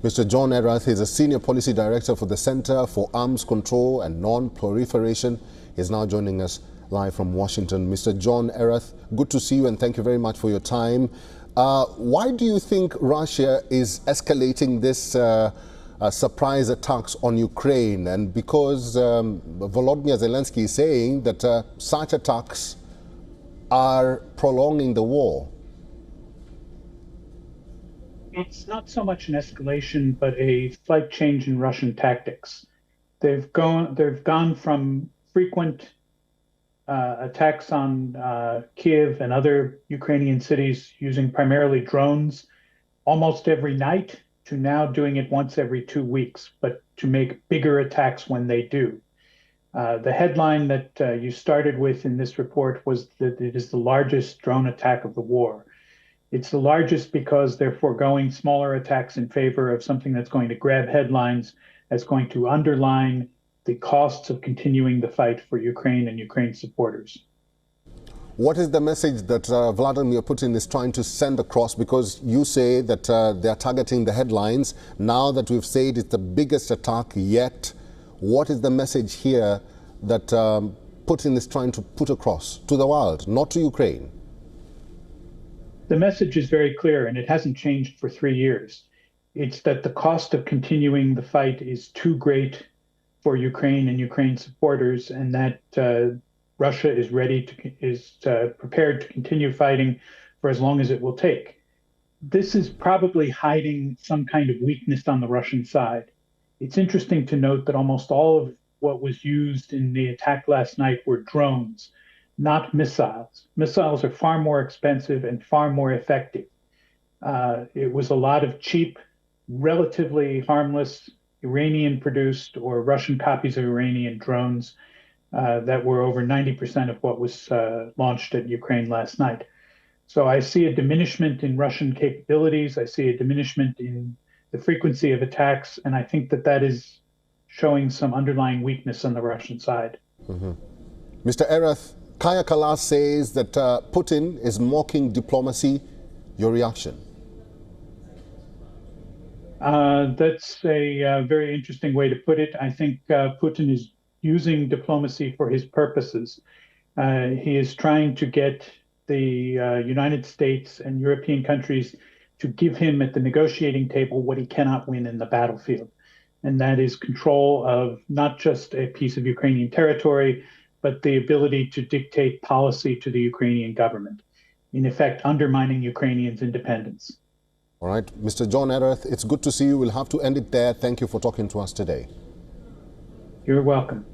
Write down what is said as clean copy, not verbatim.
Mr. John Erath is a Senior Policy Director for the Center for Arms Control and Non-Proliferation. He is now joining us live from Washington. Mr. John Erath, good to see you and thank you very much for your time. Why do you think Russia is escalating this surprise attacks on Ukraine? And because Volodymyr Zelensky is saying that such attacks are prolonging the war. It's not so much an escalation, but a slight change in Russian tactics. They've gone from frequent attacks on Kyiv and other Ukrainian cities using primarily drones almost every night to now doing it once every 2 weeks, but to make bigger attacks when they do. The headline that you started with in this report was that it is the largest drone attack of the war. It's the largest because they're foregoing smaller attacks in favor of something that's going to grab headlines, that's going to underline the costs of continuing the fight for Ukraine and Ukraine supporters. What is the message that Vladimir Putin is trying to send across? Because you say that they're targeting the headlines. Now that we've said it's the biggest attack yet, what is the message here that Putin is trying to put across to the world, not to Ukraine? The message is very clear, and it hasn't changed for 3 years. It's that the cost of continuing the fight is too great for Ukraine and Ukraine supporters, and that Russia is prepared to continue fighting for as long as it will take. This is probably hiding some kind of weakness on the Russian side. It's interesting to note that almost all of what was used in the attack last night were drones, not missiles. Missiles are far more expensive and far more effective. It was a lot of cheap, relatively harmless Iranian-produced or Russian copies of Iranian drones that were over 90% of what was launched at Ukraine last night. So I see a diminishment in Russian capabilities. I see a diminishment in the frequency of attacks, and I think that that is showing some underlying weakness on the Russian side. Mr. Erath, Kaya Kalas says that Putin is mocking diplomacy. Your reaction? That's a very interesting way to put it. I think Putin is using diplomacy for his purposes. He is trying to get the United States and European countries to give him at the negotiating table what he cannot win in the battlefield. And that is control of not just a piece of Ukrainian territory, but the ability to dictate policy to the Ukrainian government, in effect undermining Ukrainians' independence. All right, Mr. John Erath, it's good to see you. We'll have to end it there. Thank you for talking to us today. You're welcome.